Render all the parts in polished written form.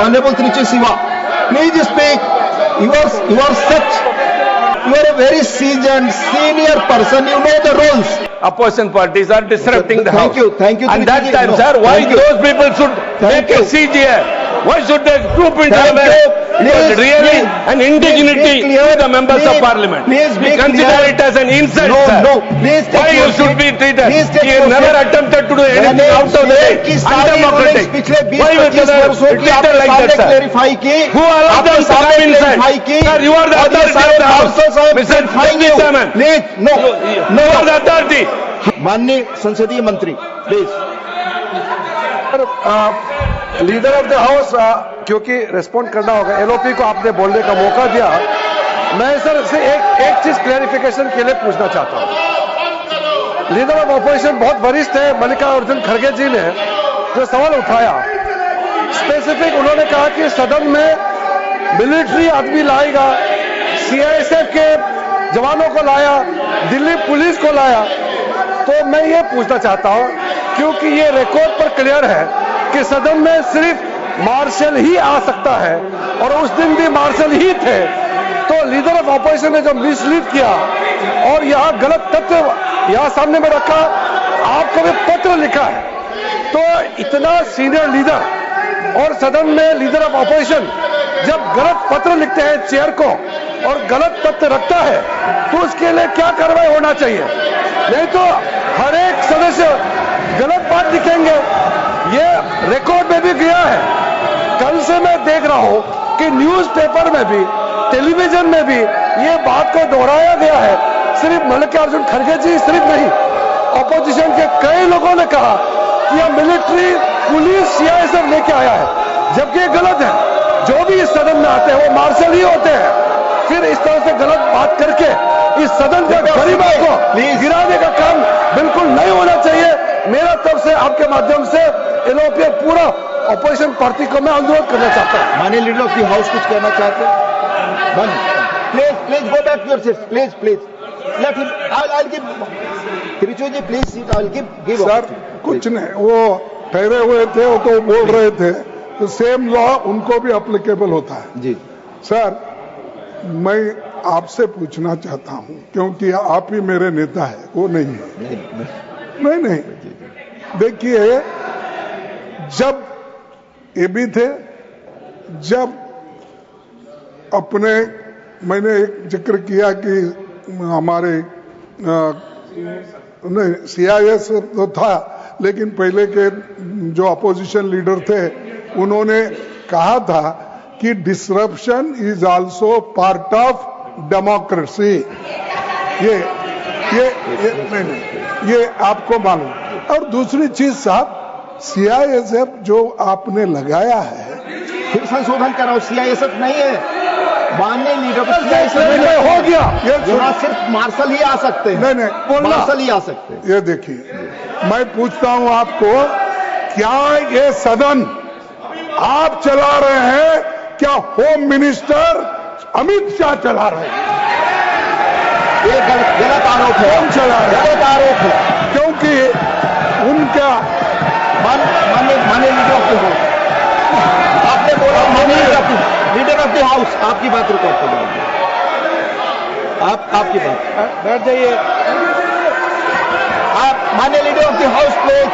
Honorable Trichy Siva, please speak. You are a very seasoned, senior person. You know the rules. Opposition parties are disrupting the house. Thank you. And that Trichy. time, No, sir, why thank you. those people should Thank make you. a CGI? Why should they group into Thank a you. It was really an indignity clear. to the members of parliament. Please We be consider clear. it as an insult, No, sir. no. Please take Why your you should seat. be treated? Please take He your never seat. attempted to do anything out of the way. Undemocratic. Why you should have treated like that, sir? Clarify की Who allowed them to come inside? Sir, you are the authority of the house. Mr. Deputy Chairman. Please no You are the authority. माननीय संसदीय मंत्री please leader of the house, क्योंकि respond करना होगा, LOP को आपने बोलने का मौका दिया। मैं सर से एक चीज क्लैरिफिकेशन के लिए पूछना चाहता हूं। लीडर ऑफ ऑपोजिशन बहुत वरिष्ठ है, मल्लिकार्जुन खड़गे जी ने जो सवाल उठाया, स्पेसिफिक उन्होंने कहा कि सदन में मिलिट्री आदमी लाएगा, सीआईएसएफ के जवानों को लाया, दिल्ली पुलिस को लाया। तो मैं ये पूछना चाहता हूं, क्योंकि ये रिकॉर्ड पर क्लियर है कि सदन में सिर्फ मार्शल ही आ सकता है और उस दिन भी मार्शल ही थे। तो लीडर ऑफ ऑपोजिशन ने जो मिसलीड किया और यहां गलत तथ्य यहां सामने में रखा, आपको भी पत्र लिखा है। तो इतना सीनियर लीडर और सदन में लीडर ऑफ ऑपोजिशन जब गलत पत्र लिखते हैं चेयर को और गलत तथ्य रखता है, तो उसके लिए क्या कार्रवाई होना चाहिए? नहीं तो हर एक सदस्य गलत बात लिखेंगे। ये रिकॉर्ड में भी गया है। कल से मैं देख रहा हूं कि न्यूज़पेपर में भी, टेलीविजन में भी ये बात को दोहराया गया है। सिर्फ मल्लिकार्जुन खड़गे जी सिर्फ नहीं, ऑपोजिशन के कई लोगों ने कहा कि यह मिलिट्री पुलिस सीआईएसएफ लेके आया है, जबकि ये गलत है। जो भी इस सदन में आते हैं वो मार्शल ही होते हैं। फिर इस तरह से गलत बात करके इस सदन के गरिमा को गिराने का काम बिल्कुल नहीं होना चाहिए। मेरा तरफ से आपके माध्यम से एलओपी पूरा ऑपोजिशन पार्टी को मैं अनुरोध करना चाहता हूं। माननीय लीडर ऑफ द हाउस कुछ कहना चाहते हैं? Please go back your seat, please let him, I will give Tiruchi ji please seat, I will give sir कुछ नहीं, वो ठहरे हुए थे, वो तो बोल रहे थे, तो सेम लॉ उनको भी एप्लीकेबल होता है। जी सर, मैं आपसे पूछना चाहता हूं, क्योंकि आप ही मेरे नेता है, वो नहीं है। नहीं देखिए, जब ये भी थे, जब अपने मैंने एक जिक्र किया कि हमारे नहीं सीआईएस तो था, लेकिन पहले के जो अपोजिशन लीडर थे उन्होंने कहा था कि disruption is also part of democracy. ये आपको मालूम। और दूसरी चीज साहब, सीआईएसएफ जो आपने लगाया है, फिर संशोधन कराओ, सीआईएसएफ नहीं है। माननीय लीडर हो गया, यहाँ सिर्फ मार्शल ही आ सकते हैं। नहीं मार्शल ही आ सकते हैं। ये देखिए, मैं पूछता हूं आपको, क्या ये सदन आप चला रहे हैं, क्या होम मिनिस्टर अमित शाह चला रहे हैं? ये गलत आरोप है। कौन चला रहे हैं? गलत आरोप है, क्योंकि उनका माननीय लीडर ऑफ द हाउस, आपने बोला माननीय लीडर ऑफ द हाउस, आपकी बात रिकॉर्ड कर लीजिए। आपकी बात बैठ जाइए। आप माननीय leader of the house please,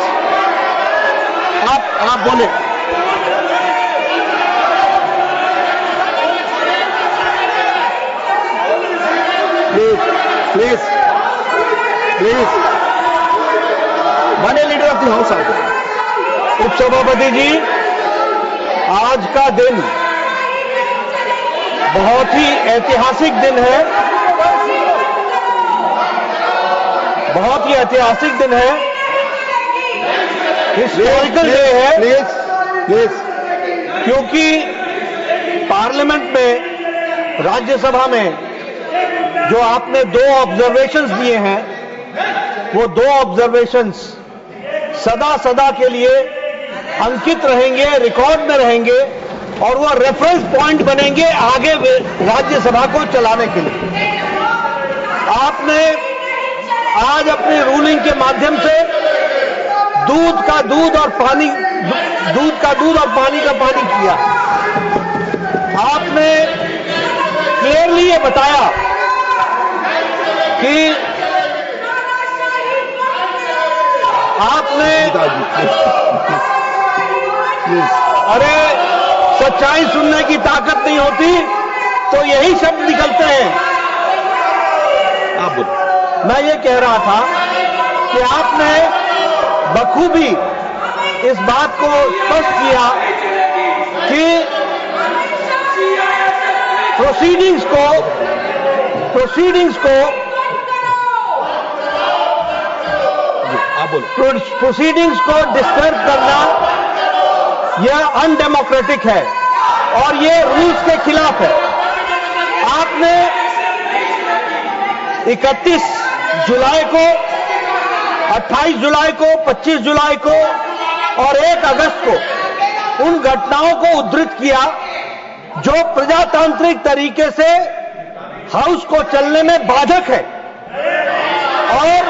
आप बोले। प्लीज माननीय लीडर ऑफ द हाउस आ गए। उपसभापति जी, आज का दिन बहुत ही ऐतिहासिक दिन है, बहुत ही ऐतिहासिक दिन है, हिस्टोरिकल डे है। प्लीज क्योंकि पार्लियामेंट में, राज्यसभा में जो आपने 2 ऑब्जर्वेशंस दिए हैं, वो 2 ऑब्जर्वेशंस सदा के लिए अंकित रहेंगे, रिकॉर्ड में रहेंगे और वो रेफरेंस पॉइंट बनेंगे आगे राज्यसभा को चलाने के लिए। आपने आज अपनी रूलिंग के माध्यम से दूध का दूध और पानी का पानी किया। ये बताया कि आपने, अरे सच्चाई सुनने की ताकत नहीं होती तो यही शब्द निकलते हैं। आप बोलो। मैं ये कह रहा था कि आपने बखूबी इस बात को स्पष्ट किया कि प्रोसीडिंग्स को आप बोलो। प्रोसीडिंग्स को डिस्टर्ब करना यह अनडेमोक्रेटिक है और ये रूल्स के खिलाफ है। आपने 31 जुलाई को, 28 जुलाई को, 25 जुलाई को और 1 अगस्त को उन घटनाओं को उद्धृत किया जो प्रजातांत्रिक तरीके से हाउस को चलने में बाधक है, और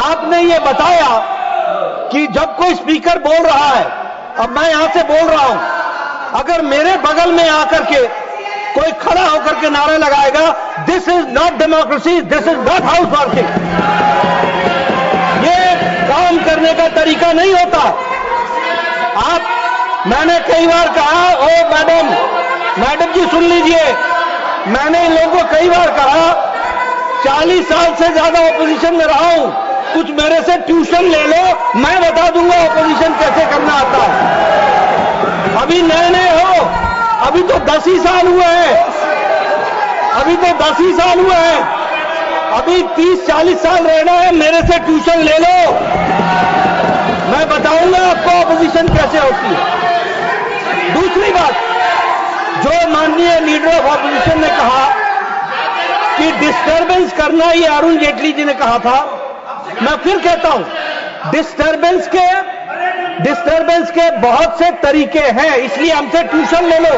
आपने ये बताया कि जब कोई स्पीकर बोल रहा है, अब मैं यहां से बोल रहा हूं, अगर मेरे बगल में आकर के कोई खड़ा होकर के नारे लगाएगा, this is not democracy, this is not house working, ये काम करने का तरीका नहीं होता। मैंने कई बार कहा, ओ मैडम जी सुन लीजिए, मैंने इन लोगों को कई बार कहा, 40 साल से ज्यादा ऑपोजिशन में रहा हूं, कुछ मेरे से ट्यूशन ले लो, मैं बता दूंगा ऑपोजिशन कैसे करना आता है। अभी नए हो, अभी तो 10 ही साल हुए हैं, अभी 30-40 साल रहना है, मेरे से ट्यूशन ले लो, मैं बताऊंगा आपको ऑपोजिशन कैसे होती है। दूसरी बात, जो माननीय लीडर ऑफ ऑपोजिशन ने कहा कि डिस्टर्बेंस करना, ये अरुण जेटली जी ने कहा था, मैं फिर कहता हूं, डिस्टर्बेंस के बहुत से तरीके हैं, इसलिए हमसे ट्यूशन ले लो।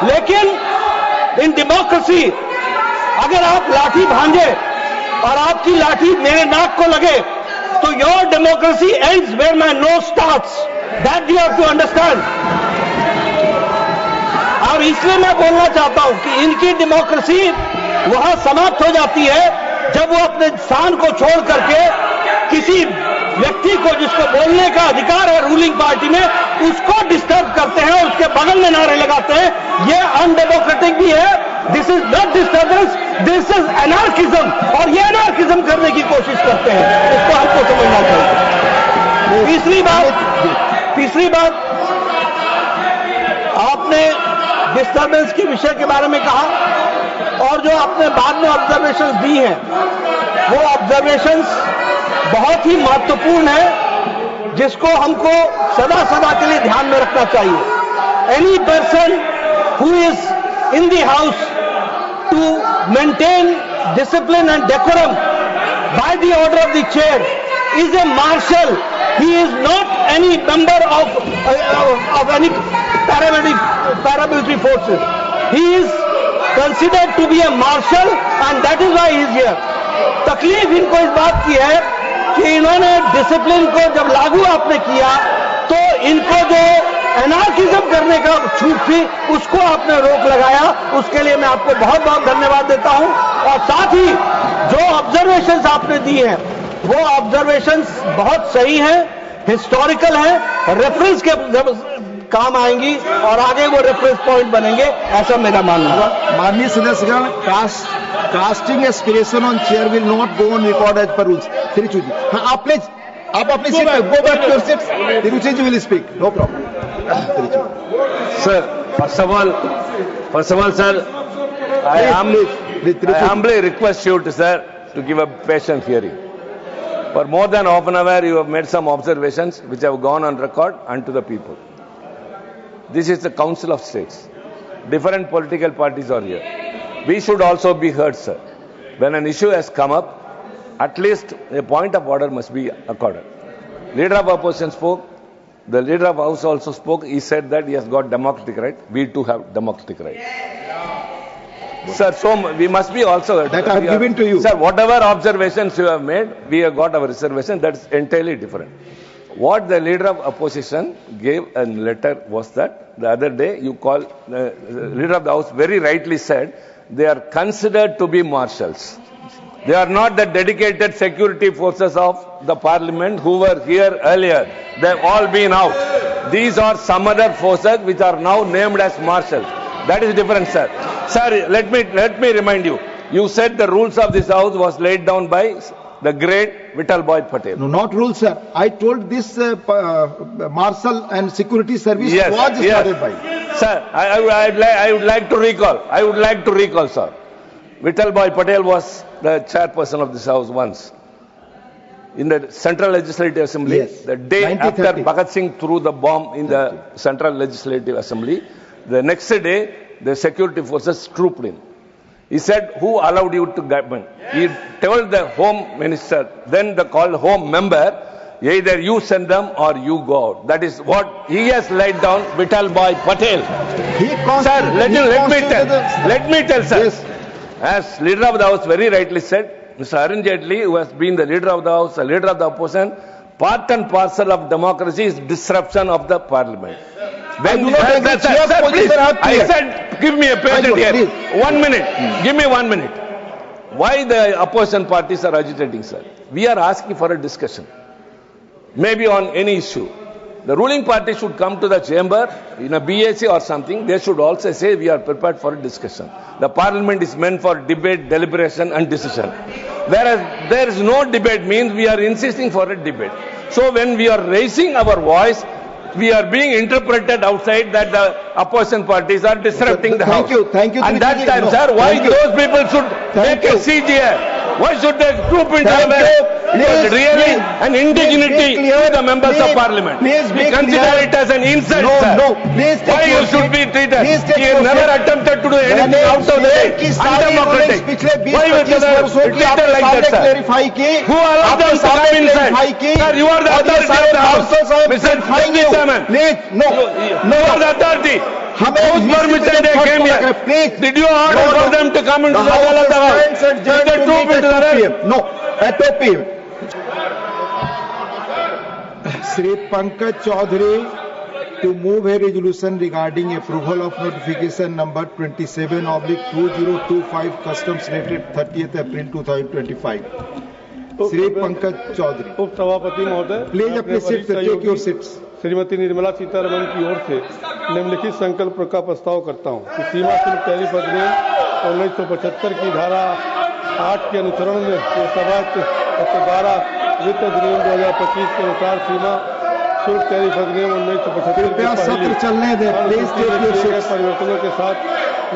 लेकिन इन डेमोक्रेसी अगर आप लाठी भांजे और आपकी लाठी मेरे नाक को लगे तो your democracy ends where my nose starts, that you have to understand. और इसलिए मैं बोलना चाहता हूं कि इनकी डेमोक्रेसी वहां समाप्त हो जाती है जब वो अपने स्थान को छोड़ करके किसी व्यक्ति को, जिसको बोलने का अधिकार है रूलिंग पार्टी में, उसको डिस्टर्ब करते हैं, उसके बगल में नारे लगाते हैं। ये अनडेमोक्रेटिक भी है, this is not disturbance, this is anarchism, और ये एनार्किज्म करने की कोशिश करते हैं, इसको हमको समझना चाहिए। तीसरी बात, आपने डिस्टर्बेंस के विषय के बारे में कहा, और जो आपने बाद में ऑब्जर्वेशंस दी हैं, वो ऑब्जर्वेशंस बहुत ही महत्वपूर्ण है, जिसको हमको सदा सदा के लिए ध्यान में रखना चाहिए। Any person who is in the house to maintain discipline and decorum by the order of the chair is a marshal, he is not any member of any paramilitary forces, he is considered to be a marshal and that is why he is here. तकलीफ इनको इस बात की है कि इन्होंने discipline को जब लागू आपने किया तो इनको जो एनार्किज्म करने का छूट थी उसको आपने रोक लगाया, उसके लिए मैं आपको बहुत बहुत धन्यवाद देता हूं। और साथ ही जो ऑब्जर्वेशंस आपने दी हैं वो ऑब्जर्वेशंस बहुत सही हैं, हिस्टोरिकल हैं, रेफरेंस के काम आएंगी और आगे वो रेफरेंस पॉइंट बनेंगे, ऐसा मेरा मानना है। माननीय सदस्यगण, casting aspersion on chair will not go on record as per rules. Tiruchi ji, हाँ आप प्लीज, आप अपनी seat go back to your seats, Tiruchi ji will speak, no problem. Sir, first of all, sir, I humbly request you to give a patient hearing. For more than half an hour, you have made some observations which have gone on record unto the people. This is the Council of States. Different political parties are here. We should also be heard, sir. When an issue has come up, at least a point of order must be accorded. Leader of opposition spoke. The leader of house also spoke. He said that he has got democratic right. We too have democratic right. Sir, so we must be also... That I have given to you. Sir, whatever observations you have made, we have got our reservation. That's entirely different. What the leader of opposition gave a letter was that the other day you call leader of the house very rightly said they are considered to be marshals. They are not the dedicated security forces of the parliament who were here earlier. They've all been out. These are some other forces which are now named as marshals. That is different, sir. Sir, let me remind you. You said the rules of this house was laid down by the great Vital Bhai Patel. No, not rules, sir. I told this marshal and security service was started by. Sir, I would like to recall, sir. Vital Bhai Patel was the chairperson of this house once. In the Central Legislative Assembly, Yes. the day 1930. after Bhagat Singh threw the bomb in the Central Legislative Assembly, the next day the security forces trooped in. He said, who allowed you to govern? He told the home minister, then the called home member, either you send them or you go out. That is what he has laid down, Vital Bhai Patel. Sir, let me tell, sir. Yes. As leader of the house very rightly said, Mr. Arun Jaitley, who has been the leader of the house, the leader of the opposition, part and parcel of democracy is disruption of the parliament. When I said, give me a patient here. 1 minute. Give me 1 minute. Why the opposition parties are agitating, sir? We are asking for a discussion. Maybe on any issue. The ruling party should come to the chamber in a BAC or something. They should also say we are prepared for a discussion. The parliament is meant for debate, deliberation and decision. Whereas there is no debate means we are insisting for a debate. So when we are raising our voice, we are being interpreted outside that the opposition parties are disrupting the house. Thank you. And that time, sir, why those people should take a seat here? Why should they group into really an indignity to the members of parliament? We consider it as an insult, sir. Why you should be treated? He never attempted to do anything out of the way. Undemocratic. Why you treated like that, sir? Who allowed them to come inside? Sir, you are the authority of the house. Mr. Chairman, you are the authority. Whose permission they came here? Did you order for them to come into the hall of the house? Did they troop into the room? No, at 2 p.m. Shri Pankaj Chaudhary to move a resolution regarding approval of notification number 27/2025 customs dated 30th April 2025. Shri Pankaj Chaudhary. उप सभापति महोदय, Please अपने seat से take your seats. Shrimati Nirmala Sitharaman की ओर से निम्नलिखित संकल्प का प्रस्ताव करता हूं कि सीमा शुल्क टैरिफ अधिनियम 1975 की धारा 8 के अनुसरण में लोकसभा 12 वित्त अधिनियम 2025 के अनुसार सीमा शुल्क टैरिफ अधिनियम 1975 की सत्र चलने दें, प्लीज टेक योर सीट्स। परिवर्तनों के साथ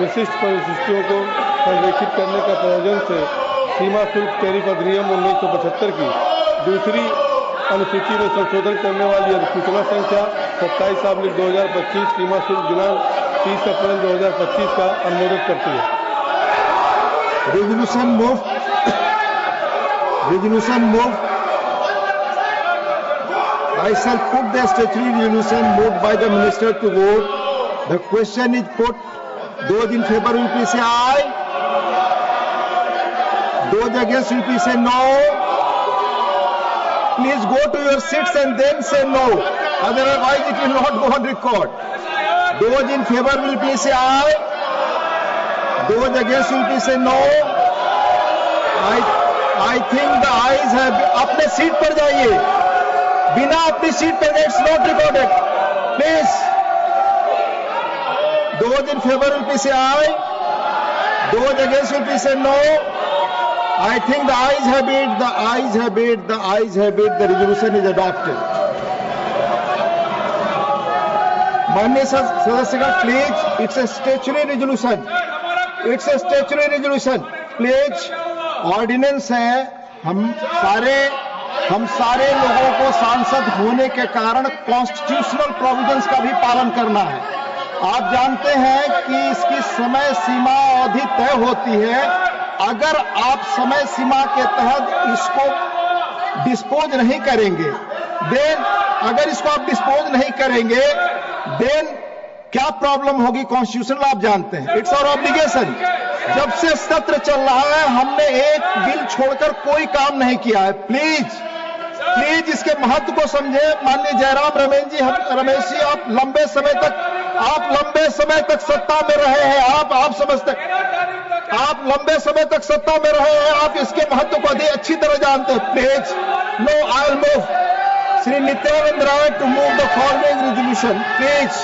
विशिष्ट परिशिष्टियों को संरेखित करने का प्रयोजन से सीमा शुल्क टैरिफ अधिनियम 1975 की दूसरी अनुसूची में संशोधन करने वाली अधिसूचना संख्या 27/2025 सीमा शुल्क दिनांक 30 अप्रैल 2025 का अनुमोदन करती है। Resolution moved. I shall put the statutory resolution moved by the minister to vote. The question is put. Those in favor will please say aye. Those against will please say no. Please go to your seats and then say no. Otherwise it will not go on record. Those in favor will please say aye. Those against will please say no. I think the ayes have. अपने seat पर जाइए. बिना अपनी seat पर it's not recorded. Please. Those in favor will please say aye. Those against will please say no. I think the ayes have it. The ayes have it. The ayes have it. The resolution is adopted. माननीय सदस्यगण, please, it's a statutory resolution. It's a statutory resolution. Please, ordinance है. हम सारे लोगों को सांसद होने के कारण कॉन्स्टिट्यूशनल प्रोविजंस का भी पालन करना है. आप जानते हैं कि इसकी समय सीमा अवधि तय होती है. अगर आप समय सीमा के तहत इसको डिस्पोज नहीं करेंगे, देन अगर इसको आप डिस्पोज नहीं करेंगे, देन क्या प्रॉब्लम होगी कॉन्स्टिट्यूशनल आप जानते हैं. It's our obligation. जब से सत्र चल रहा है हमने एक बिल छोड़कर कोई काम नहीं किया है. प्लीज प्लीज इसके महत्व को समझे। माननीय जयराम रमेश जी, आप लंबे समय तक सत्ता में रहे हैं। आप समझते, आप लंबे समय तक सत्ता में रहे हैं, आप इसके महत्व को अधिक अच्छी तरह जानते हैं। Please, no, I will move Sri Nityanand Rai to move the following resolution. Please,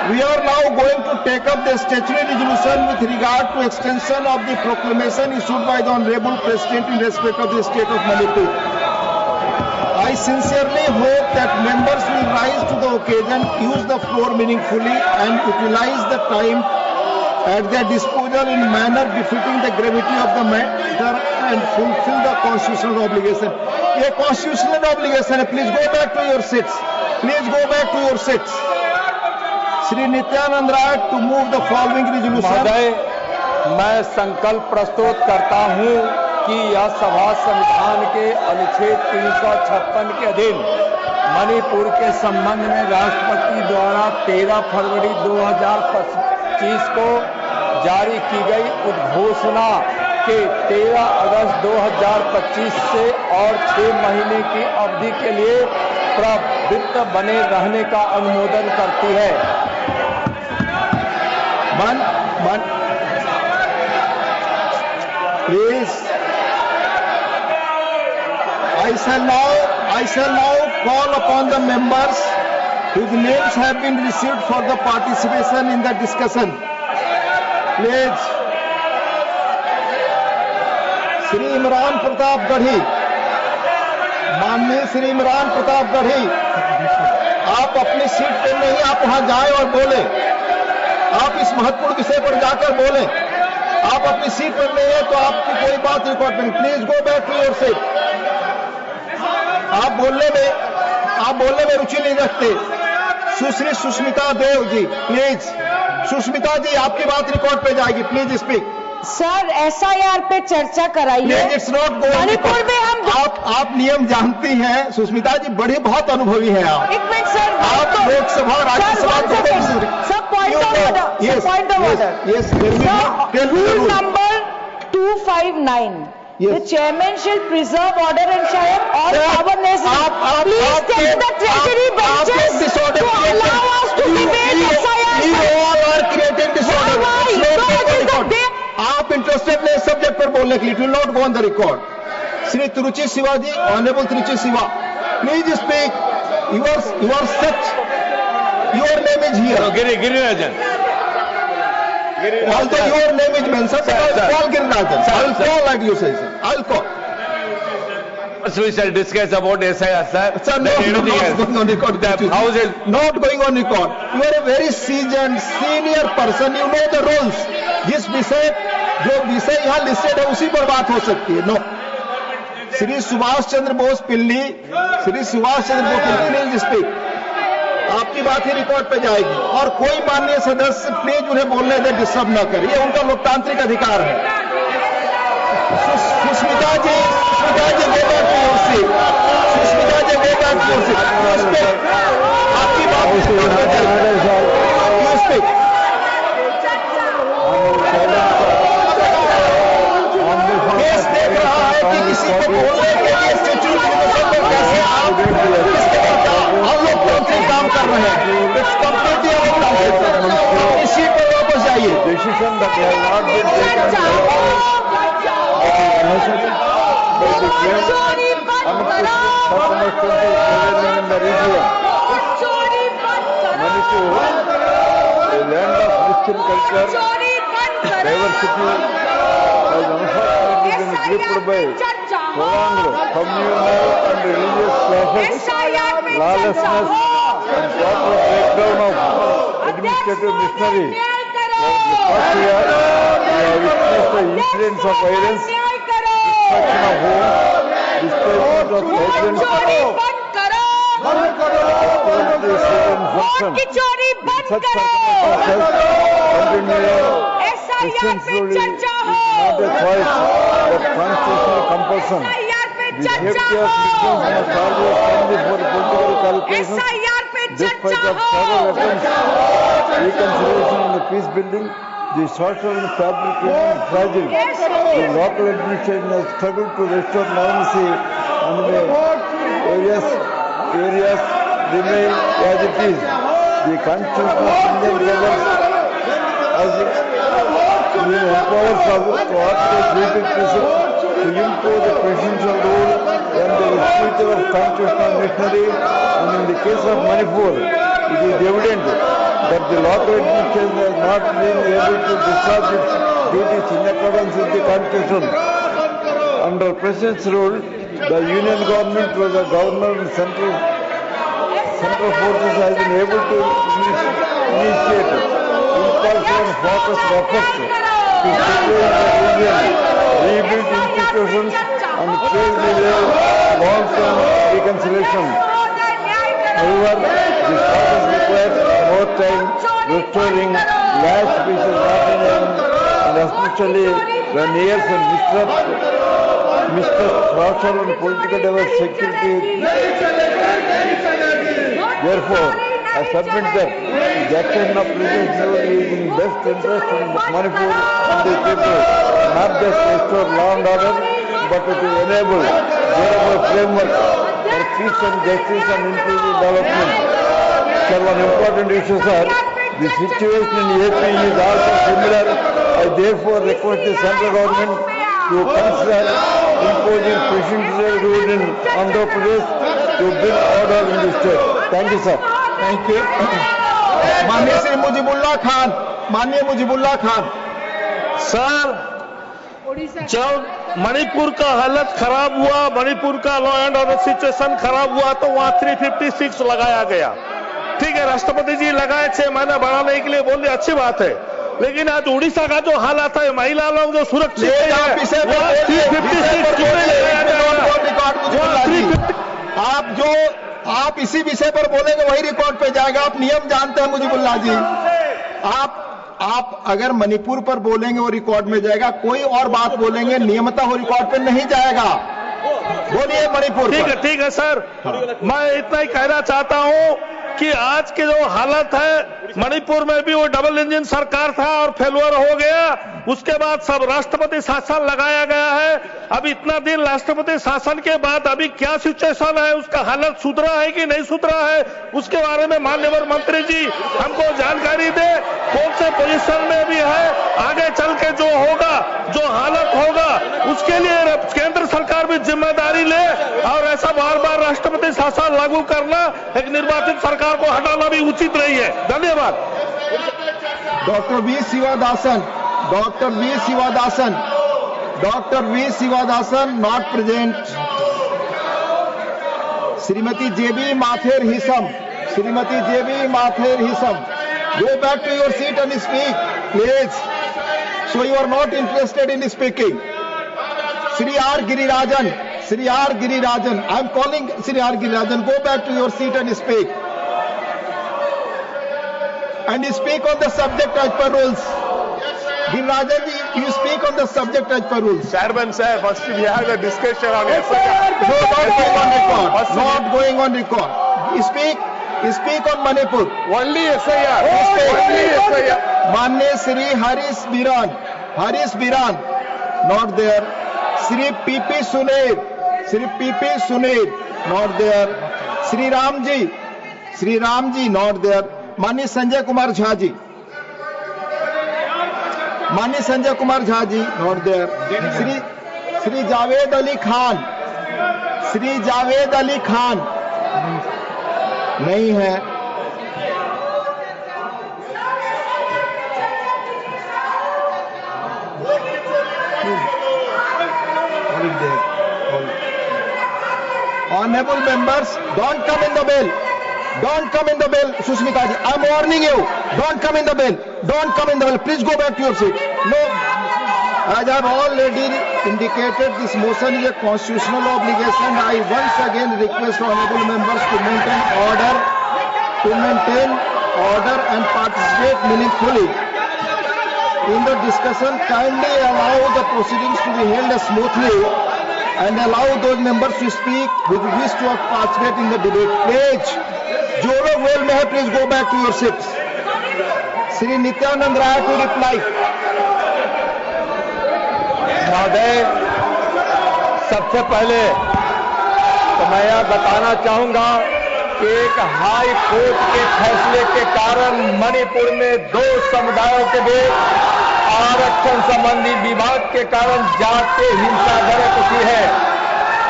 we are now going to take up the statutory resolution with regard to extension of the proclamation issued by the Honorable President in respect of the state of Manipur. I sincerely hope that members will rise to the occasion, use the floor meaningfully and utilize the time at their disposal in manner befitting the gravity of the matter and fulfill the constitutional obligation. ये constitutional obligation है. Please go back to your seats. Please go back to your seats. Shri Nityanand Rai to move the following resolution. महोदय, मैं संकल्प प्रस्तुत करता हूं कि यह सभा संविधान के अनुच्छेद 356 के अधीन मणिपुर के संबंध में राष्ट्रपति द्वारा 13 फरवरी 2025 को जारी की गई उद्घोषणा के 13 अगस्त 2025 से और 6 महीने की अवधि के लिए प्रवृत्त बने रहने का अनुमोदन करती है। Please, I shall now call upon the members whose names have been received for the participation in the discussion. Please, Shri Imran Pratap गढ़ी, माननीय श्री इमरान प्रताप गढ़ी, आप अपनी सीट पर नहीं, आप वहां जाएं और बोलें। आप इस महत्वपूर्ण विषय पर जाकर बोलें। आप अपनी सीट पर नहीं है तो आपकी कोई बात रिकॉर्ड नहीं। Please go back to your seat. आप बोलने में रुचि नहीं रखते। सुश्री सुष्मिता देव जी, प्लीज। सुष्मिता जी, आपकी बात रिकॉर्ड पे जाएगी। Please speak. सर, एसआईआर पे चर्चा कराइए। It's not going. मणिपुर में हम आप नियम जानती हैं सुष्मिता जी, बड़ी बहुत अनुभवी हैं आप। एक मिनट सर, आप लोकसभा राज्यसभा सब point of order, point of order. Rule number 259, the chairman shall preserve order and shall have all power necessary. Please take the treasury benches to allow us to debate SIR. You all are creating disorder. आप interested नहीं subject पर बोलने के लिए, it will not go on the record. Shri Tiruchi Siva ji, honourable Tiruchi Siva, please speak. Your such, your name is here. Girirajan. Although your name is mentioned, I will call Girirajan. I will call like you say, sir. I will call. We shall discuss about SIR, sir. Sir, no, not going on record. The House is not going on record. You are a very seasoned, senior person. You know the rules. जिस जो विषय यहाँ listed है उसी पर बात हो सकती है। No, Shri Subhash Chandra Bose Pillai, please speak. आपकी बात ही रिकॉर्ड पे जाएगी और कोई माननीय सदस्य प्लीज उन्हें बोलने दे, डिस्टर्ब न करे, ये उनका लोकतांत्रिक अधिकार है। Sushmita ji, go back to your seat. Sushmita ji, go back to your seat. आपकी बात यू स्पीक। केस देख रहा है कि किसी को बोलने के लिए कैसे आप हम लोग लोकतांत्रिक काम कर रहे हैं। इट्स कंप्लीटली अपनी सीट पर वापस जाइए। Decision that has not been taken in the region. Manipur, a land of Christian culture, diversity, has unfortunately been gripped by prolonged communal and religious clashes, lawlessness, and total breakdown of administrative machinery. Last year, we have witnessed the incidents of violence, destruction of homes, displacement of residents, such circumstances continuing. Christians ruling is not a choice but constitutional compulsion. The safety of Muslims must always come before political calculations. Despite of several attempts, reconciliation and peace building, the social fabric remains fragile. The local administration has struggled to restore normalcy and various areas remain as it is. The Constitution of Indian government empowers us to authorized pressure to impose the presidential rule when there is future of constitutional machinery, and in the case of Manipur, it is evident that the local administration has not been able to discharge its duties in accordance with the Constitution. Under President's rule, the Union government, through the governor and central forces, has been able to initiate impulsive and focused efforts to stabilize the region, rebuild institutions, and pave the way long-term reconciliation. However, this process requires more time restoring last pieces happening, and especially when years and mistrust, social and political security. Therefore, I submit that the action of President is in best interest of Manipur and the people, not just restore law and order, but to enable durable framework for peace and justice and inclusive development. Sir, one important issue, sir. The situation in AP is also similar. I therefore request the central government to consider imposing presidential rule in Andhra Pradesh to bring order in the state. Thank you, sir. Thank you. माननीय श्री मुजीबुल्लाह खान, माननीय Mujibullah Khan. Sir, जब मणिपुर का हालत खराब हुआ, मणिपुर का law and order situation खराब हुआ, तो वहां 356 लगाया गया। ठीक है, राष्ट्रपति जी लगाए 6 महीना बढ़ाने के लिए बोले, अच्छी बात है। लेकिन आज उड़ीसा का जो हालात है, महिला लोग जो सुरक्षित है, आप इसी विषय पर बोलेंगे वही रिकॉर्ड पे जाएगा। आप नियम जानते हैं मुजीबुल्लाह जी। आप अगर मणिपुर पर बोलेंगे वो रिकॉर्ड में जाएगा, कोई और बात बोलेंगे नियमतः वो रिकॉर्ड पे नहीं जाएगा। बोलिए मणिपुर। ठीक है सर, मैं इतना ही कहना चाहता हूं कि आज के जो हालत है, मणिपुर में भी वो डबल इंजन सरकार था और फेलुअर हो गया। उसके बाद सब राष्ट्रपति शासन लगाया गया है। अब इतना दिन राष्ट्रपति शासन के बाद अभी क्या सिचुएशन है, उसका हालत सुधरा है कि नहीं सुधरा है, उसके बारे में माननीय मंत्री जी हमको जानकारी दे। कौन से पोजीशन में भी है, आगे चल के जो होगा, जो हालत होगा, उसके लिए केंद्र सरकार भी जिम्मेदारी ले, और ऐसा बार बार राष्ट्रपति शासन लागू करना, एक निर्वाचित सरकार को हटाना भी उचित नहीं है। धन्यवाद। Doctor V Sivadasan not present. Shrimati Jebi Mather Hisham, go back to your seat and speak please. So you are not interested in speaking. Shri R Girirajan, I am calling Shri R Girirajan, go back to your seat and speak on the subject as per rules. Girirajan ji, you speak on the subject as per rules. Chairman sir, first we have a discussion on FIR. No, not going on record. Speak on Manipur. Only SIR. Manye Shri Haris Biran, not there. Shri PP Sunil, not there. Shri Ramji, not there. माननीय Sanjay Kumar Jha ji, not there. Shri Javed Ali Khan, नहीं है। Honourable members, don't come in the bill. Sushmita ji, I'm warning you. Don't come in the bill. Please go back to your seat. No, as I've already indicated, this motion is a constitutional obligation. I once again request honorable members to maintain order and participate meaningfully in the discussion. Kindly allow the proceedings to be held smoothly and allow those members to speak who wish to participate in the debate. Please. जो लोग well में है, please go back to your seats. Shri Nityanand Rai to reply. महोदय, सबसे पहले तो मैं यह बताना चाहूंगा कि एक हाई कोर्ट के फैसले के कारण मणिपुर में 2 समुदायों के बीच आरक्षण संबंधी विवाद के कारण जातीय हिंसा भड़क उठी है।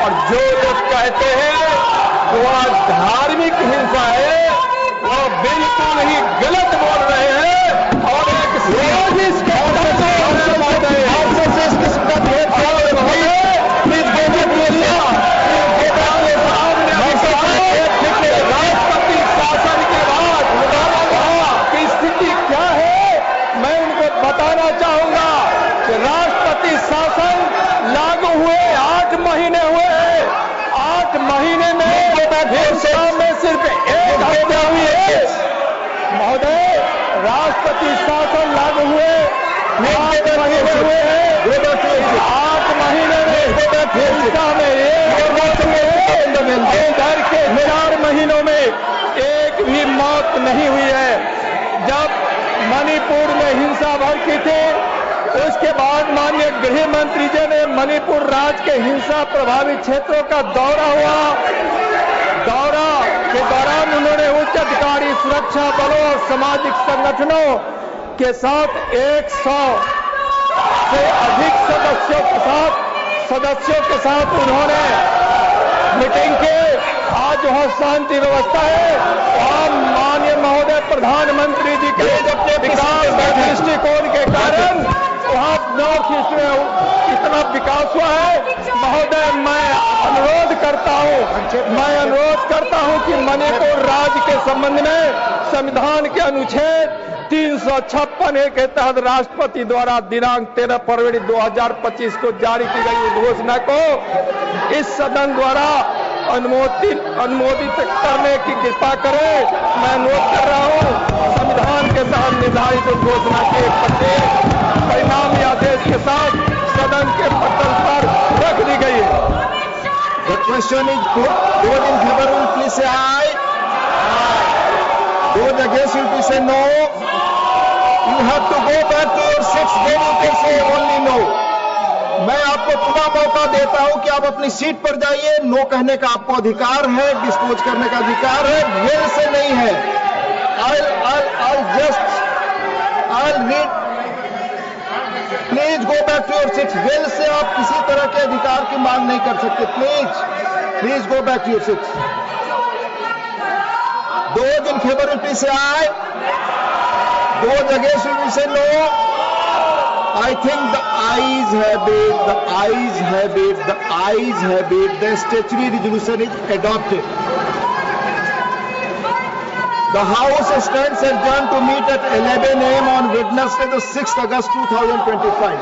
और जो लोग कहते हैं कि वह धार्मिक हिंसा है, वह बिल्कुल ही गलत बोल रहे हैं और एक राष्ट्रपति शासन के बाद की स्थिति क्या है, मैं उनको बताना चाहूंगा कि राष्ट्रपति शासन लागू हुए 8 महीने हुए हैं। 8 महीने में हिंसा में सिर्फ 1 हत्या हुई है। महोदय, राष्ट्रपति शासन लागू हुए 8 महीने हुए हैं। 8 महीने में हिंसा में 1 मौत हुई है। इधर के 4 महीनों में एक भी मौत नहीं हुई है। जब मणिपुर में हिंसा भड़की थी, उसके बाद माननीय गृह मंत्री जी ने मणिपुर राज्य के हिंसा प्रभावित क्षेत्रों का दौरा हुआ। दौरा के दौरान उन्होंने उच्च अधिकारी, सुरक्षा बलों और सामाजिक संगठनों के साथ 100 से अधिक सदस्यों के साथ उन्होंने मीटिंग की। आज वहां शांति व्यवस्था है। वहां माननीय महोदय प्रधानमंत्री जी के विकास दृष्टिकोण के कारण वहां नॉर्थ ईस्ट में इतना विकास हुआ है। महोदय, मैं अनुरोध करता हूं कि मणिपुर राज्य के संबंध में संविधान के अनुच्छेद 356 के तहत राष्ट्रपति द्वारा दिनांक 13 फरवरी 2025 को जारी की गई घोषणा को इस सदन द्वारा अनुमोदित करने की कृपा करें। मैं अनुरोध कर रहा हूं, संविधान के तहत निर्धारित घोषणा के प्रत्येक परिणामी आदेश के साथ सदन के पटल पर रख दी गई है। The question is put. Those in favor will please say aye. Those against will please say no. You have to go back to your seats. Then you can say only no. मैं आपको पूरा मौका देता हूं कि आप अपनी seat पर जाइए। नो कहने का आपको अधिकार है, डिस्पोज करने का अधिकार है, वेल से नहीं है। I'll read. Please go back to your seats. Well से आप किसी तरह के अधिकार की मांग नहीं कर सकते। Please go back to your seats. Those in favor will please say aye. Those against will say no. I think the ayes have it. The statutory resolution is adopted. The House stands adjourned to meet at 11 a.m. on Wednesday, the 6th August 2025.